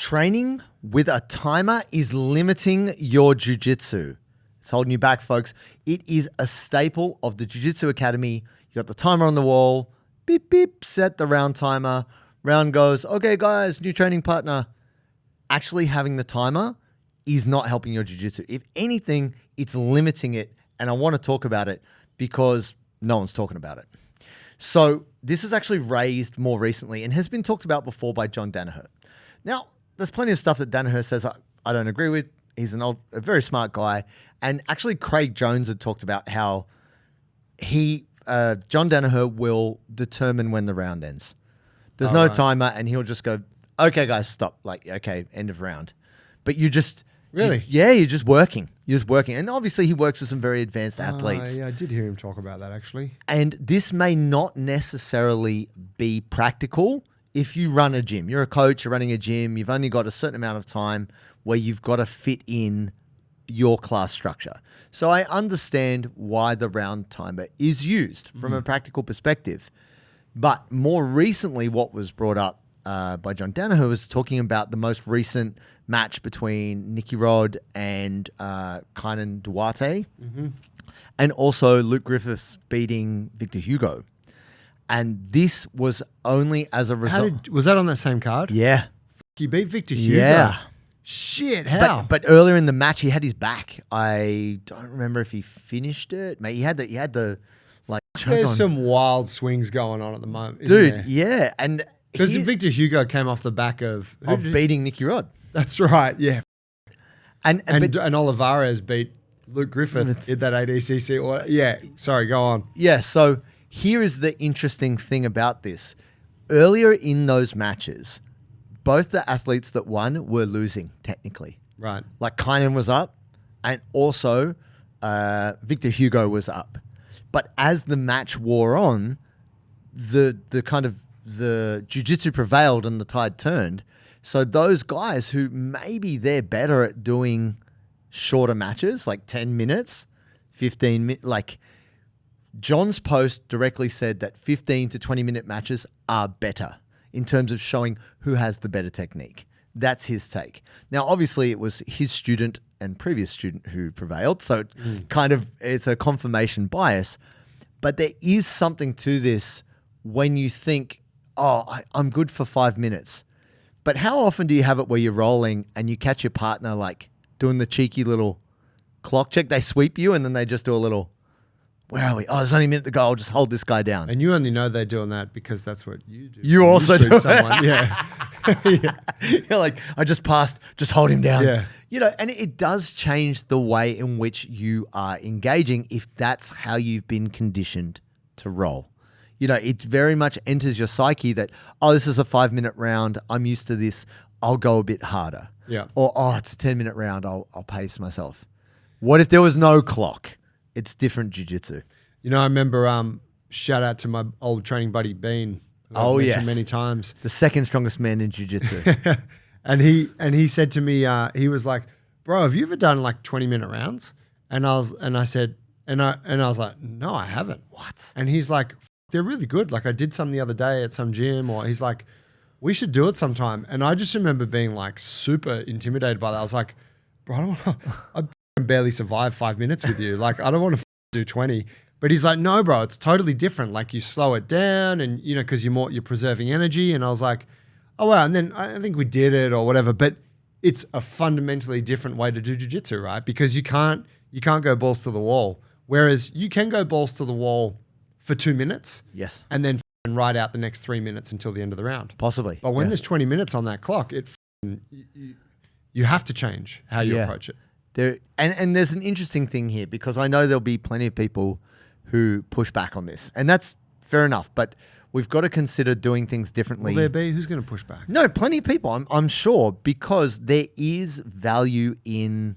Training with a timer is limiting your jiu-jitsu. It's holding you back, folks. It is a staple of the Jiu-Jitsu Academy. You got the timer on the wall. Beep, beep, set the round timer. Round goes, okay, guys, new training partner. Actually having the timer is not helping your jiu-jitsu. If anything, it's limiting it. And I want to talk about it because no one's talking about it. So this is actually raised more recently and has been talked about before by John Danaher. Now, there's plenty of stuff that Danaher says I don't agree with. He's a very smart guy. And actually, Craig Jones had talked about how John Danaher will determine when the round ends. There's no timer, and he'll just go, okay, guys, stop. Like, okay, end of round. But you just... Really? You're just working. You're just working. And obviously, he works with some very advanced athletes. Yeah, I did hear him talk about that, actually. And this may not necessarily be practical if you run a gym. You're a coach, you're running a gym, you've only got a certain amount of time where you've got to fit in your class structure. So I understand why the round timer is used from a practical perspective. But more recently, what was brought up by John Danaher was talking about the most recent match between Nicky Rod and Kainan Duarte, and also Luke Griffiths beating Victor Hugo. And this was only as a result. Was that on that same card? Yeah. He beat Victor Hugo. Yeah. Shit, how? But earlier in the match, he had his back. I don't remember if he finished it. Mate, he had the like. There's some wild swings going on at the moment, dude. There? Yeah, and because Victor Hugo came off the back of beating Nicky Rod. That's right. Yeah, and but Olivares beat Luke Griffith in that ADCC. Or sorry, go on. Yeah, so here is the interesting thing about this. Earlier in those matches, both the athletes that won were losing technically. Right. Like Kainan was up, and also Victor Hugo was up. But as the match wore on, the jiu-jitsu prevailed and the tide turned. So those guys who maybe they're better at doing shorter matches, like 10 minutes, 15 minutes, like John's post directly said that 15 to 20-minute matches are better in terms of showing who has the better technique. That's his take. Now, obviously, it was his student and previous student who prevailed, so it's a confirmation bias. But there is something to this when you think, I'm good for 5 minutes. But how often do you have it where you're rolling and you catch your partner like doing the cheeky little clock check? They sweep you and then they just do a little, where are we? Oh, there's only a minute to go. I'll just hold this guy down. And you only know they're doing that because that's what you do. You also do someone. Yeah. You're like, I just passed, just hold him down. Yeah. You know, and it does change the way in which you are engaging if that's how you've been conditioned to roll. You know, it very much enters your psyche that, this is a 5-minute round. I'm used to this. I'll go a bit harder. Yeah. Or, it's a 10-minute round. I'll pace myself. What if there was no clock? It's different jiu-jitsu. You know, I remember, shout out to my old training buddy, Bean. I've mentioned many times. The second strongest man in jiu-jitsu. and he said to me, he was like, bro, have you ever done like 20-minute rounds? And I was like, no, I haven't. What? And he's like, they're really good. Like I did some the other day at some gym, or he's like, we should do it sometime. And I just remember being like super intimidated by that. I was like, bro, I barely survived 5 minutes with you. Like, I don't want to do 20. But he's like, no, bro, it's totally different. Like you slow it down and, you know, because you're preserving energy. And I was like, oh, wow. And then I think we did it or whatever. But it's a fundamentally different way to do jiu-jitsu, right? Because you can't go balls to the wall. Whereas you can go balls to the wall for 2 minutes. Yes. And then ride out the next 3 minutes until the end of the round. Possibly. But when there's 20 minutes on that clock, you have to change how you approach it. And there's an interesting thing here because I know there'll be plenty of people who push back on this. And that's fair enough. But we've got to consider doing things differently. Will there be? Who's going to push back? No, plenty of people, I'm sure, because there is value in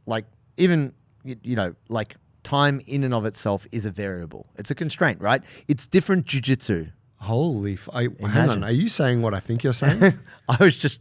like even, you know, like time in and of itself is a variable. It's a constraint, right? It's different jiu-jitsu. Hang on. Are you saying what I think you're saying? I was just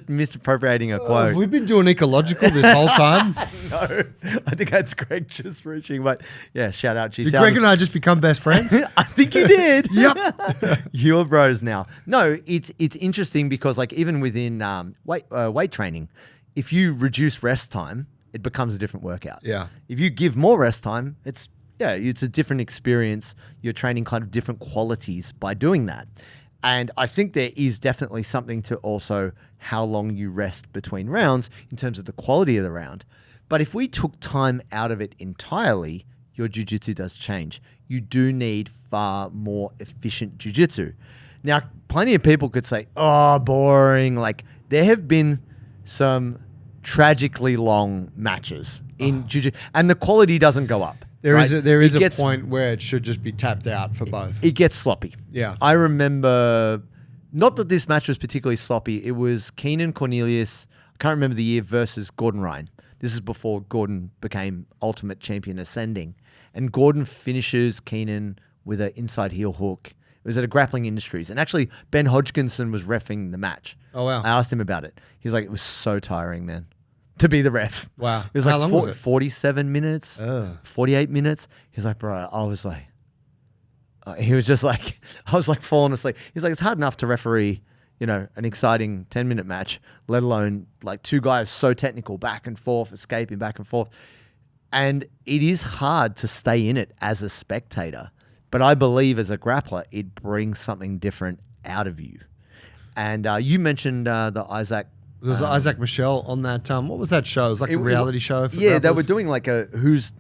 misappropriating a quote. Have we been doing ecological this whole time? No, I think that's Greg just reaching. But yeah, shout out. Did Greg and I just become best friends? I think you did. Yep. You're bros now. No, it's interesting because like even within weight training, if you reduce rest time, it becomes a different workout. Yeah. If you give more rest time, it's a different experience. You're training kind of different qualities by doing that. And I think there is definitely something to also how long you rest between rounds in terms of the quality of the round. But if we took time out of it entirely, your jiu-jitsu does change. You do need far more efficient jiu-jitsu. Now, plenty of people could say, oh, boring. Like there have been some tragically long matches in jiu-jitsu and the quality doesn't go up. There right? is a point where it should just be tapped out for both. It gets sloppy. Yeah. I remember, not that this match was particularly sloppy. It was Keenan Cornelius, I can't remember the year, versus Gordon Ryan. This is before Gordon became Ultimate Champion Ascending. And Gordon finishes Keenan with an inside heel hook. It was at a Grappling Industries. And actually, Ben Hodgkinson was reffing the match. Oh, wow. I asked him about it. He was like, it was so tiring, man, to be the ref. Wow. It was How like long was it? 47 minutes, 48 minutes. He's like, bro, I was like, he was just like, I was like falling asleep. He's like, it's hard enough to referee, an exciting 10-minute match, let alone like two guys so technical, back and forth, escaping back and forth. And it is hard to stay in it as a spectator. But I believe as a grappler, it brings something different out of you. And you mentioned the Isaac. There was Isaac Michelle on that. What was that show? It was like a reality show. For they grapplers. were doing like who's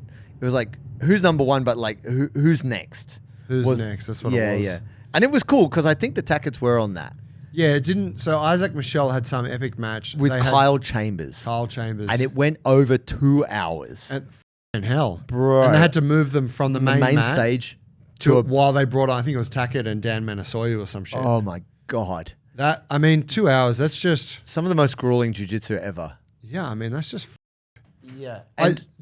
number one, but like who's next? Who's next? That's what it was. Yeah. And it was cool because I think the Tackets were on that. Yeah, it didn't. So Isaac Michelle had some epic match With Kyle Chambers. And it went over 2 hours. And hell. Bro. And they had to move them from the main mat stage while they brought on, I think it was Tackett and Dan Manasoyu or some shit. Oh my God. 2 hours, that's just... Some of the most grueling jiu-jitsu ever. Yeah, I mean, that's just... Yeah.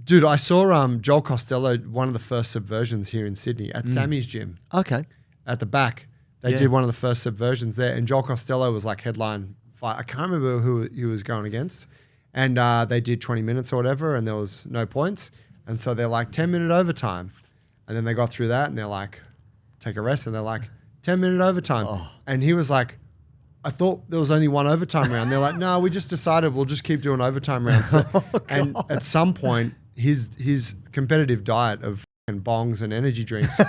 Dude, I saw Joel Costello, one of the first subversions here in Sydney at Sammy's gym. Okay. At the back. They did one of the first subversions there, and Joel Costello was like headline fight. I can't remember who he was going against. And they did 20 minutes or whatever, and there was no points. And so they're like 10-minute overtime. And then they got through that, and they're like, take a rest, and they're like, 10-minute overtime. Oh. And he was like, I thought there was only one overtime round. They're like, no, we just decided we'll just keep doing overtime rounds. So, and at some point, his competitive diet of bongs and energy drinks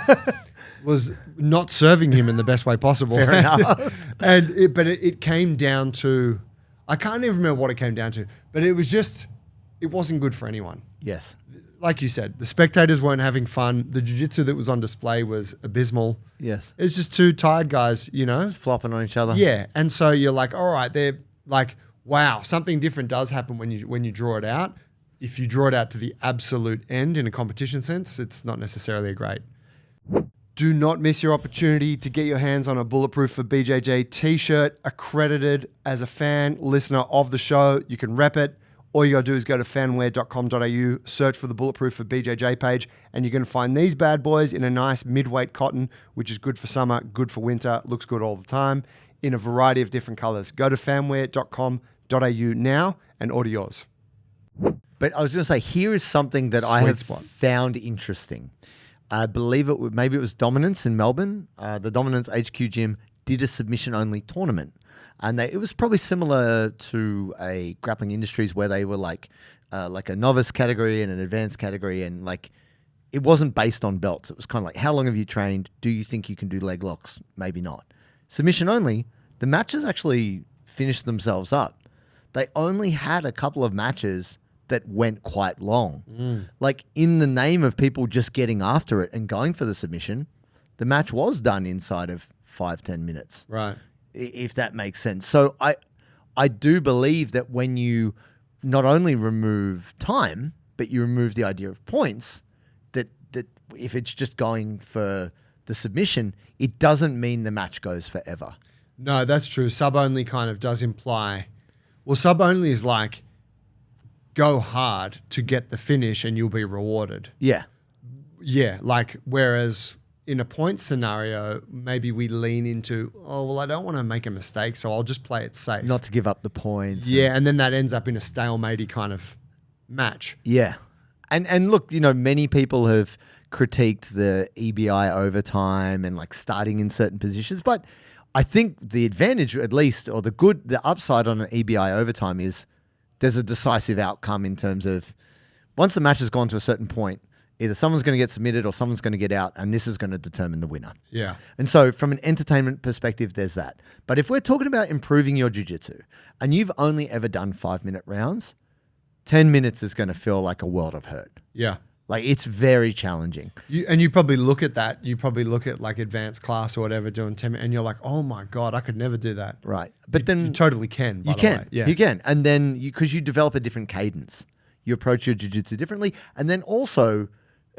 was not serving him in the best way possible. Fair enough. But it came down to, I can't even remember what it came down to, but it was just, it wasn't good for anyone. Yes. Like you said, the spectators weren't having fun. The jiu-jitsu that was on display was abysmal. Yes. It's just two tired guys, Just flopping on each other. Yeah. And so you're like, all right, they're like, wow, something different does happen when you draw it out. If you draw it out to the absolute end in a competition sense, it's not necessarily a great. Do not miss your opportunity to get your hands on a Bulletproof for BJJ t-shirt, accredited as a fan, listener of the show. You can rep it. All you got to do is go to fanwear.com.au, search for the Bulletproof for BJJ page, and you're going to find these bad boys in a nice mid-weight cotton, which is good for summer, good for winter, looks good all the time, in a variety of different colors. Go to fanwear.com.au now and order yours. But I was going to say, here is something that I have found interesting. I believe maybe it was Dominance in Melbourne. The Dominance HQ gym did a submission-only tournament. And it was probably similar to a Grappling Industries where they were like a novice category and an advanced category. And like, it wasn't based on belts. It was kind of like, how long have you trained? Do you think you can do leg locks? Maybe not. Submission only, the matches actually finished themselves up. They only had a couple of matches that went quite long. Like in the name of people just getting after it and going for the submission, the match was done inside of 5-10 minutes. Right. If that makes sense. So I do believe that when you not only remove time, but you remove the idea of points, that if it's just going for the submission, it doesn't mean the match goes forever. No, that's true. Sub-only kind of does imply... Well, sub-only is like, go hard to get the finish and you'll be rewarded. Yeah. Yeah, like, whereas in a point scenario, maybe we lean into, oh, well, I don't want to make a mistake, so I'll just play it safe. Not to give up the points. Yeah, and then that ends up in a stalematey kind of match. Yeah. And look, many people have critiqued the EBI overtime and like starting in certain positions, but I think the advantage, at least, or the upside on an EBI overtime is there's a decisive outcome in terms of once the match has gone to a certain point, either someone's going to get submitted or someone's going to get out, and this is going to determine the winner. Yeah. And so from an entertainment perspective, there's that. But if we're talking about improving your jiu-jitsu and you've only ever done 5-minute rounds, 10 minutes is going to feel like a world of hurt. Yeah. Like it's very challenging. You probably look at that. You probably look at like advanced class or whatever doing 10 minutes and you're like, oh my God, I could never do that. Right. But then you totally can. By you the can. way. Yeah. You can. And then because you develop a different cadence, you approach your jiu-jitsu differently. And then also,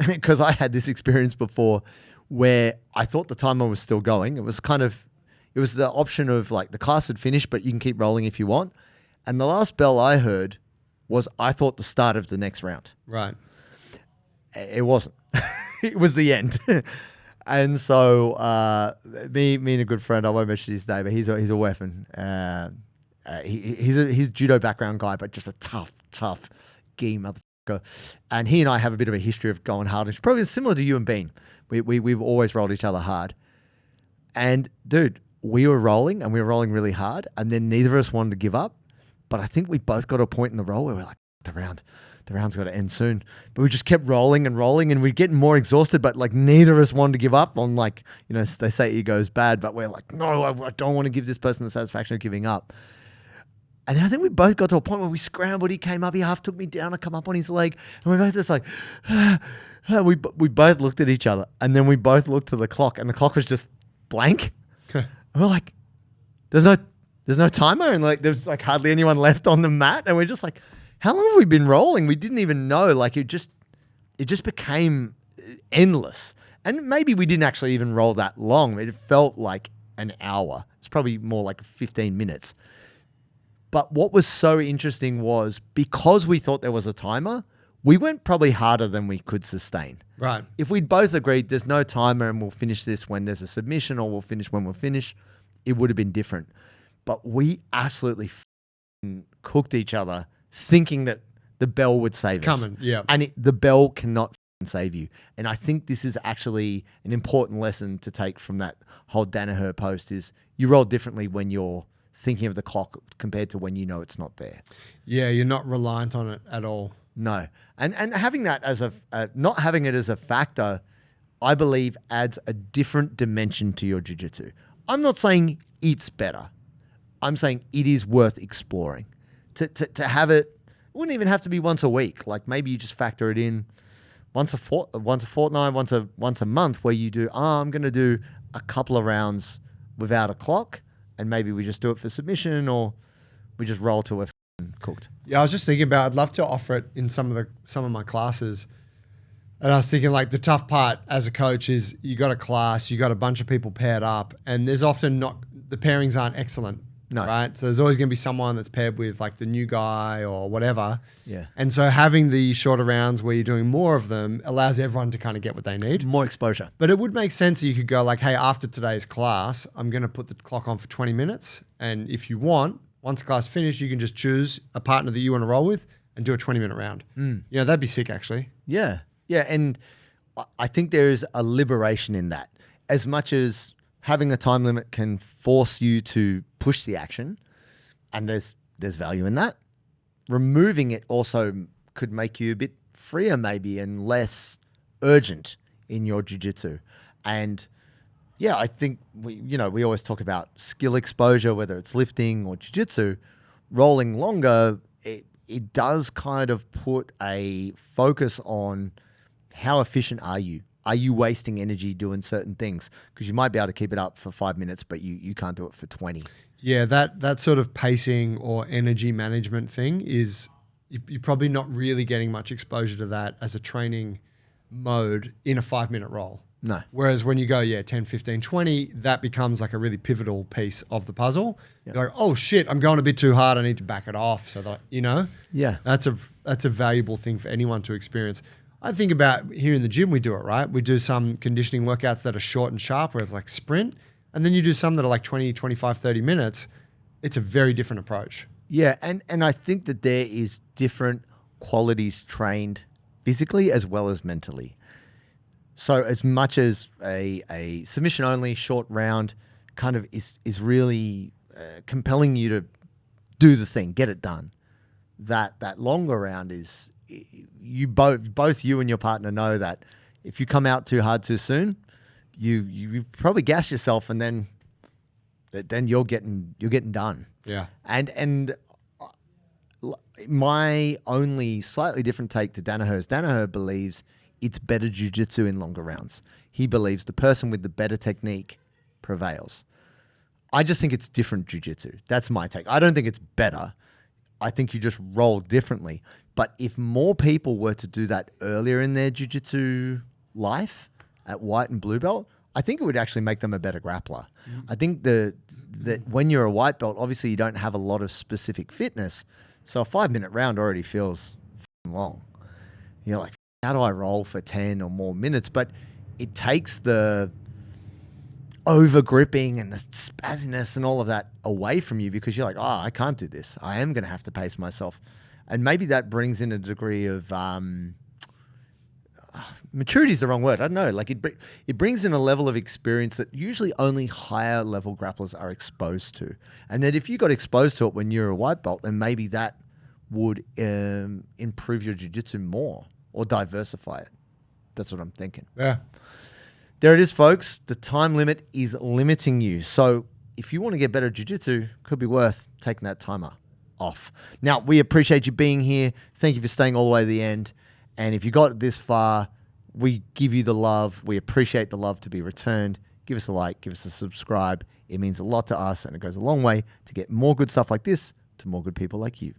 because I had this experience before where I thought the timer was still going. It was the option of like the class had finished, but you can keep rolling if you want. And the last bell I heard was I thought the start of the next round. Right. It wasn't. It was the end. And so me and a good friend, I won't mention his name, but he's a weapon. He's a judo background guy, but just a tough gi motherfucker. And he and I have a bit of a history of going hard. It's probably similar to you and Bean. We've always rolled each other hard. And dude, we were rolling and we were rolling really hard. And then neither of us wanted to give up. But I think we both got to a point in the roll where we're like, the round's got to end soon. But we just kept rolling and we're getting more exhausted, but like neither of us wanted to give up on like, they say ego's bad, but we're like, no, I don't want to give this person the satisfaction of giving up. And I think we both got to a point where we scrambled. He came up, he half took me down, I come up on his leg. And we both just like, we both looked at each other and then we both looked to the clock and the clock was just blank. And we're like, there's no timer and like, there's like hardly anyone left on the mat. And we're just like, how long have we been rolling? We didn't even know. Like it just became endless. And maybe we didn't actually even roll that long. It felt like an hour. It's probably more like 15 minutes. But what was so interesting was because we thought there was a timer, we went probably harder than we could sustain. Right. If we'd both agreed there's no timer and we'll finish this when there's a submission or we'll finish when we'll finish, it would have been different. But we absolutely cooked each other thinking that the bell would save us. Coming, yeah. And the bell cannot save you. And I think this is actually an important lesson to take from that whole Danaher post is you roll differently when you're thinking of the clock compared to when you know it's not there. Yeah, you're not reliant on it at all. No. And having that as not having it as a factor, I believe adds a different dimension to your jiu-jitsu. I'm not saying it's better. I'm saying it is worth exploring. To have it wouldn't even have to be once a week. Like maybe you just factor it in once a fortnight, once a month, where you do. I'm going to do a couple of rounds without a clock, and maybe we just do it for submission, or we just roll till we're cooked. Yeah, I was just thinking about. I'd love to offer it in some of my classes, and I was thinking like the tough part as a coach is you got a class, you got a bunch of people paired up, and there's often the pairings aren't excellent. No. Right. So there's always going to be someone that's paired with like the new guy or whatever. Yeah. And so having the shorter rounds where you're doing more of them allows everyone to kind of get what they need. More exposure. But it would make sense that you could go like, hey, after today's class, I'm going to put the clock on for 20 minutes. And if you want, once the class is finished, you can just choose a partner that you want to roll with and do a 20-minute round. That'd be sick actually. Yeah. Yeah. And I think there is a liberation in that. As much as having a time limit can force you to push the action, and there's value in that. Removing it also could make you a bit freer maybe and less urgent in your jiu-jitsu. And yeah, I think we always talk about skill exposure, whether it's lifting or jiu-jitsu. Rolling longer, it does kind of put a focus on how efficient are you? Are you wasting energy doing certain things? Because you might be able to keep it up for 5 minutes, but you can't do it for 20. Yeah, that sort of pacing or energy management thing is you're probably not really getting much exposure to that as a training mode in a 5-minute roll. No. Whereas when you go, 10, 15, 20, that becomes like a really pivotal piece of the puzzle. Yeah. You're like, oh shit, I'm going a bit too hard. I need to back it off. So that, Yeah. that's a valuable thing for anyone to experience. I think about here in the gym, we do it, right? We do some conditioning workouts that are short and sharp where it's like sprint. And then you do some that are like 20, 25, 30 minutes. It's a very different approach. Yeah, and I think that there is different qualities trained physically as well as mentally. So as much as a submission only short round kind of is really compelling you to do the thing, get it done. That longer round is both you and your partner know that if you come out too hard too soon, you probably gas yourself, and then you're getting done. Yeah. And my only slightly different take to Danaher is Danaher believes it's better jiu-jitsu in longer rounds. He believes the person with the better technique prevails. I just think it's different jiu-jitsu. That's my take. I don't think it's better. I think you just roll differently. But if more people were to do that earlier in their jiu-jitsu life at white and blue belt, I think it would actually make them a better grappler. I think that when you're a white belt, obviously you don't have a lot of specific fitness. So a 5-minute round already feels long. You're like, how do I roll for 10 or more minutes? But it takes the over gripping and the spazziness and all of that away from you, because you're like, oh, I can't do this. I am going to have to pace myself. And maybe that brings in a degree of maturity is the wrong word. I don't know. Like it brings in a level of experience that usually only higher level grapplers are exposed to. And that if you got exposed to it when you're a white belt, then maybe that would improve your jiu-jitsu more or diversify it. That's what I'm thinking. Yeah. There it is, folks. The time limit is limiting you. So if you want to get better at jiu-jitsu, could be worth taking that timer off. Now, we appreciate you being here. Thank you for staying all the way to the end. And if you got this far, we give you the love. We appreciate the love to be returned. Give us a like, give us a subscribe. It means a lot to us, and it goes a long way to get more good stuff like this to more good people like you.